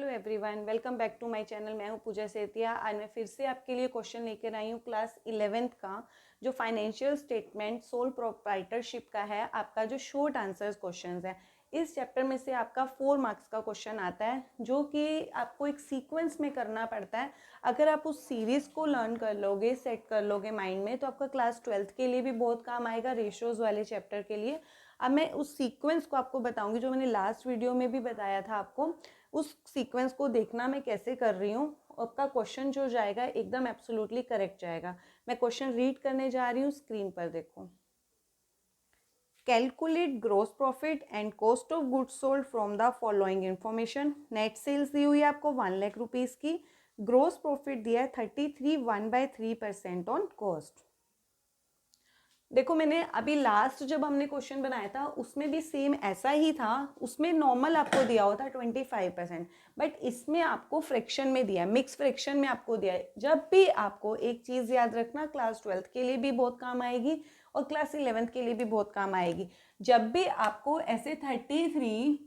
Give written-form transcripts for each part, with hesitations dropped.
Hello everyone, welcome back to my channel. मैं हूं पूजा सेतिया। आज मैं फिर से आपके लिए क्वेश्चन लेकर आई हूं क्लास 11th का, जो फाइनेंशियल स्टेटमेंट सोल प्रोप्राइटरशिप का है। आपका जो शॉर्ट आंसर्स क्वेश्चंस है, इस चैप्टर में से आपका 4 मार्क्स का क्वेश्चन आता है, जो कि आपको एक सीक्वेंस में करना पड़ता है। अगर आप उस सीरीज़ को लर्न कर लोगे, सेट कर लोगे माइंड में, तो आपका क्लास 12th के लिए भी बहुत काम आएगा, रेशियोज़ वाले चैप्टर के लिए। अब मैं उस सीक्वेंस को आपको बताऊंगी जो मैंने लास्ट वीडियो में भी बताया था आपको। उस सीक्वेंस को देखना मैं कैसे कर रही हूँ। आपका क्वेश्चन जो जाएगा एकदम एब्सोल्युटली करेक्ट जाएगा। मैं क्वेश्चन रीड करने जा रही हूँ, स्क्रीन पर देखो। Calculate gross profit and cost of goods sold from the following information. Net sales दी हुई है आपको 1 लाख रुपीज़ की। ग्रोस प्रॉफिट दिया है 33 ऑन कॉस्ट। देखो, मैंने अभी लास्ट जब हमने क्वेश्चन बनाया था उसमें भी सेम ऐसा ही था। उसमें नॉर्मल आपको दिया होता 25%, बट इसमें आपको फ्रैक्शन में दिया है, मिक्स फ्रैक्शन में आपको दिया है। जब भी आपको एक चीज़ याद रखना, क्लास 12th के लिए भी बहुत काम आएगी और क्लास 11th के लिए भी बहुत काम आएगी। जब भी आपको ऐसे 33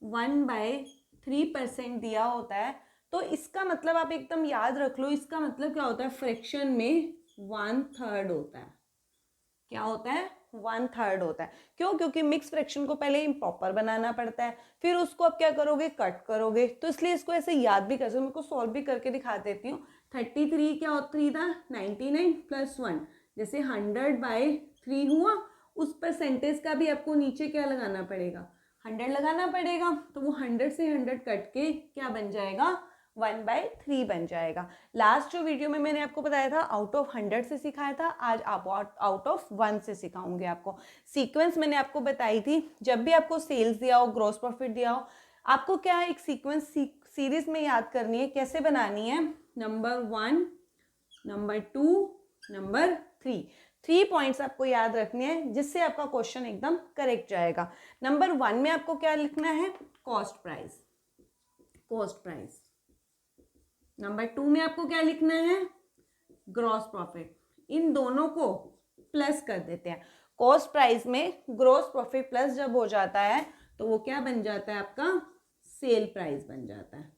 1/3% दिया होता है, तो इसका मतलब आप एकदम याद रख लो, इसका मतलब क्या होता है, फ्रैक्शन में 1/3 होता है। क्या होता है? 1/3 होता है। क्यों? क्योंकि मिक्स फ्रैक्शन को पहले इम्प्रॉपर बनाना पड़ता है, फिर उसको आप क्या करोगे, कट करोगे। तो इसलिए इसको ऐसे याद भी कर सकते हो। मैं को सॉल्व भी करके दिखा देती हूँ। 33 क्या होता था, 99 + 1, जैसे 100/3 हुआ। उस परसेंटेज का भी आपको नीचे क्या लगाना पड़ेगा, 100 लगाना पड़ेगा। तो वो 100 से 100 कट के क्या बन जाएगा, 1/3 बन जाएगा। लास्ट जो वीडियो में मैंने आपको बताया था आउट ऑफ 100 से सिखाया था, आज आप आउट ऑफ 1 से सिखाऊंगे आपको। सीक्वेंस मैंने आपको बताई थी, जब भी आपको सेल्स दिया हो, ग्रॉस प्रॉफिट दिया हो, आपको क्या है, एक सीक्वेंस सीरीज में याद करनी है। कैसे बनानी है, नंबर 1, नंबर 2, नंबर 3, 3 पॉइंट्स आपको याद रखने हैं, जिससे आपका क्वेश्चन एकदम करेक्ट जाएगा। नंबर 1 में आपको क्या लिखना है, cost price, cost price. Number 2 में आपको क्या लिखना है, ग्रॉस प्रॉफिट। इन दोनों को प्लस कर देते हैं। कॉस्ट प्राइस में ग्रॉस प्रॉफिट प्लस जब हो जाता है तो वो क्या बन जाता है, आपका सेल प्राइस बन जाता है।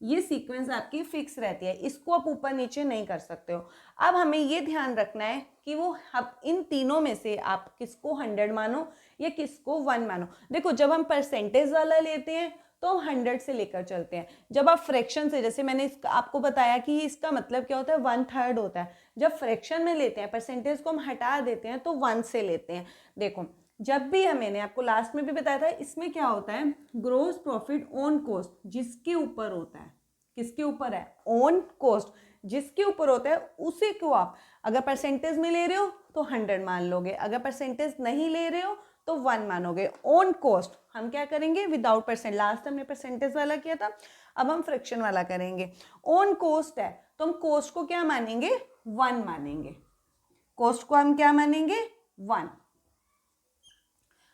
ये सीक्वेंस आपकी फिक्स रहती है, इसको आप ऊपर नीचे नहीं कर सकते हो। अब हमें ये ध्यान रखना है कि वो आप इन तीनों में से आप किसको 100 मानो या किसको 1 मानो। देखो, जब हम परसेंटेज वाला लेते हैं तो हम 100 से लेकर चलते हैं। जब आप फ्रैक्शन से, जैसे मैंने आपको बताया कि इसका मतलब क्या होता है, 1/3 होता है। जब फ्रैक्शन में लेते हैं, परसेंटेज को हम हटा देते हैं, तो 1 से लेते हैं। देखो, जब भी मैंने आपको लास्ट में भी बताया था, इसमें क्या होता है, ग्रोस प्रॉफिट ऑन कॉस्ट जिसके ऊपर होता है, किसके ऊपर है, ऑन कॉस्ट जिसके ऊपर होता है, उसी को आप अगर परसेंटेज में ले रहे हो तो 100 मान लोगे, अगर परसेंटेज नहीं ले रहे हो तो 1 मानोगे। ऑन कॉस्ट हम क्या करेंगे, विदाउट परसेंट। लास्ट हमने परसेंटेज वाला किया था, अब हम फ्रैक्शन वाला करेंगे। ऑन कॉस्ट है तो हम कॉस्ट को क्या मानेंगे, 1 मानेंगे। कॉस्ट को हम क्या मानेंगे, 1।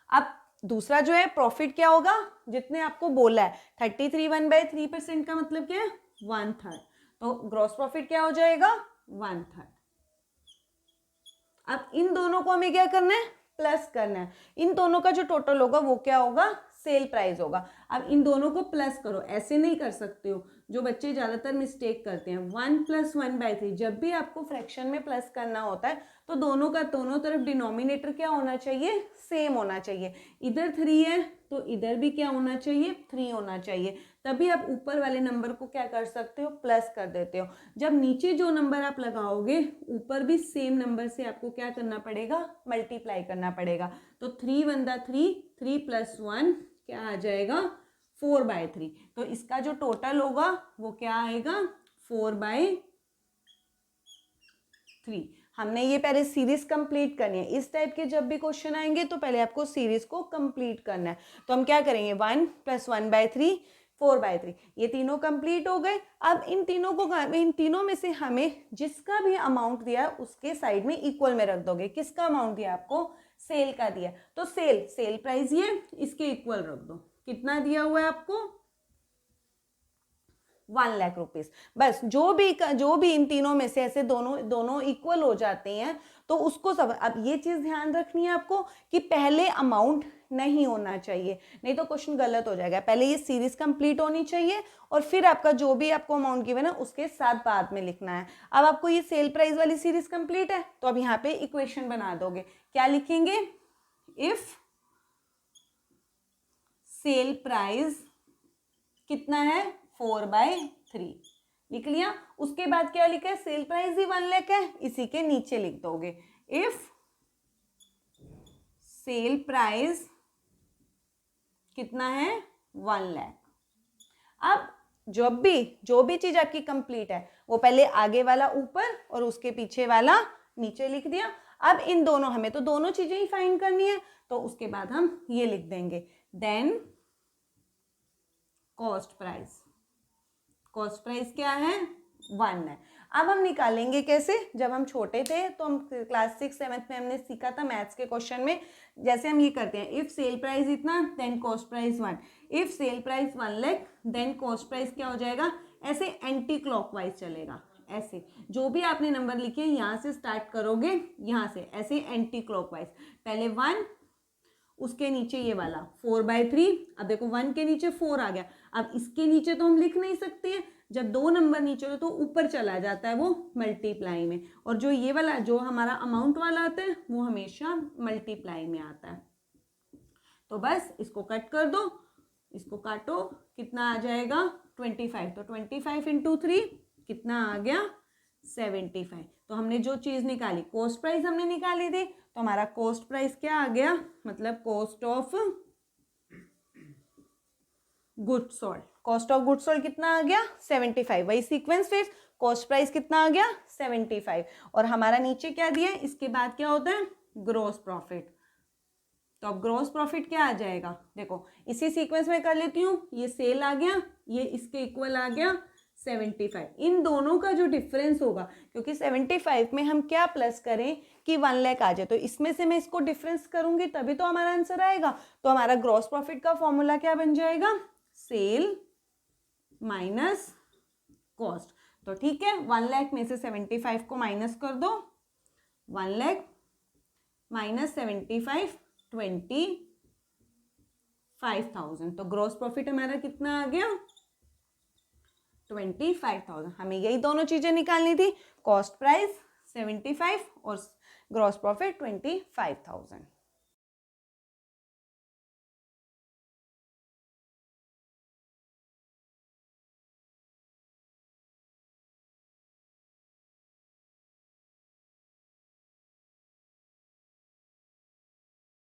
अब दूसरा जो है प्रॉफिट क्या होगा, जितने आपको बोला है 33 1/3% का मतलब क्या है, 1/3। तो ग्रॉस प्रॉफिट क्या हो जाएगा, 1/3। अब इन दोनों को हमें क्या करना है, प्लस करना है। इन दोनों का जो टोटल होगा वो क्या होगा, सेल प्राइस होगा। अब इन दोनों को प्लस करो, ऐसे नहीं कर सकते हो, जो बच्चे ज्यादातर मिस्टेक करते हैं। 1 + 1/3, जब भी आपको फ्रैक्शन में प्लस करना होता है तो दोनों का दोनों तरफ डिनोमिनेटर क्या होना चाहिए, सेम होना चाहिए। इधर 3 है तो इधर भी क्या होना चाहिए, 3 होना चाहिए। तभी आप ऊपर वाले नंबर को क्या कर सकते हो, प्लस कर देते हो। जब नीचे जो नंबर आप लगाओगे, ऊपर भी सेम नंबर से आपको क्या करना पड़ेगा, मल्टीप्लाई करना पड़ेगा। तो 3 × 3, 3 + 1 क्या आ जाएगा, 4/3। तो इसका जो टोटल होगा वो क्या आएगा, 4/3। हमने ये पहले सीरीज कंप्लीट करनी है। इस टाइप के जब भी क्वेश्चन आएंगे तो पहले आपको सीरीज को कंप्लीट करना है। तो हम क्या करेंगे, 1 + 1/3, 4/3, ये तीनों कंप्लीट हो गए। अब इन तीनों में से हमें जिसका भी अमाउंट दिया उसके साइड में इक्वल में रख दोगे। किसका अमाउंट दिया आपको, सेल का दिया, तो सेल प्राइस ये इसके इक्वल रख दो। कितना दिया हुआ है आपको, 1 लाख रुपीज। बस जो भी इन तीनों में से ऐसे दोनों इक्वल हो जाते हैं तो उसको सब। अब ये चीज ध्यान रखनी है आपको कि पहले अमाउंट नहीं होना चाहिए, नहीं तो क्वेश्चन गलत हो जाएगा। पहले ये सीरीज कंप्लीट होनी चाहिए और फिर आपका जो भी आपको अमाउंट गिवन है उसके साथ बाद में लिखना है। अब आपको ये सेल प्राइस वाली सीरीज कंप्लीट है तो अब यहाँ पे इक्वेशन बना दोगे। क्या लिखेंगे? इफ सेल प्राइस कितना है 4/3 लिख लिया। उसके बाद क्या लिखा है? सेल प्राइस ही 1 लाख है, इसी के नीचे लिख दोगे इफ सेल प्राइस कितना है 1 लाख। अब जो भी चीज आपकी कंप्लीट है वो पहले आगे वाला ऊपर और उसके पीछे वाला नीचे लिख दिया। अब इन दोनों, हमें तो दोनों चीजें ही फाइंड करनी है, तो उसके बाद हम ये लिख देंगे then cost price. Cost price क्या है? 1 है। अब हम निकालेंगे कैसे? जब हम छोटे थे तो हम क्लास 6-7 में हमने सीखा था मैथ्स के क्वेश्चन में, जैसे हम ये करते हैं इफ सेल प्राइस इतना then cost price 1, if sale price 1 lakh then cost price क्या हो जाएगा? ऐसे एंटी क्लॉकवाइज चलेगा। ऐसे जो भी आपने नंबर लिखे यहाँ से स्टार्ट करोगे, यहाँ से ऐसे एंटी क्लॉकवाइज, पहले 1 उसके नीचे ये वाला 4/3। अब देखो 1 के नीचे 4 आ गया, अब इसके नीचे तो हम लिख नहीं सकते हैं, जब 2 नंबर नीचे हो तो ऊपर चला जाता है वो मल्टीप्लाई में, और जो ये वाला जो हमारा अमाउंट वाला आता है वो हमेशा मल्टीप्लाई में आता है। तो बस इसको कट कर दो, इसको काटो, कितना आ जाएगा 25। तो 25 × 3 कितना आ गया 75। तो हमने जो चीज़ निकाली कॉस्ट प्राइस हमने निकाली थी, तो हमारा कॉस्ट प्राइस क्या आ गया? मतलब cost of goods sold. Cost of goods sold कितना आ गया 75। वही सीक्वेंस फिर कॉस्ट प्राइस कितना आ गया 75। और हमारा नीचे क्या दिया है? इसके बाद क्या होता है? Gross profit. तो अब ग्रॉस प्रॉफिट क्या आ जाएगा? देखो इसी सीक्वेंस में कर लेती हूँ, ये सेल आ गया, ये इसके इक्वल आ गया 75। इन दोनों का जो डिफरेंस होगा, क्योंकि 75 में हम क्या प्लस करें कि 1 लाख आ जाए, तो इसमें से मैं इसको डिफरेंस करूंगी तभी तो हमारा आंसर आएगा। तो हमारा ग्रॉस प्रॉफिट का फॉर्मूला क्या बन जाएगा? Sale minus cost. तो ठीक है, 1 लाख में से 75 को माइनस कर दो, 1 लाख माइनस 75 25,000। तो ग्रॉस प्रॉफिट हमारा कितना आ गया 25,000। हमें यही दोनों चीजें निकालनी थी, कॉस्ट प्राइस 75 और ग्रॉस प्रॉफिट 25,000।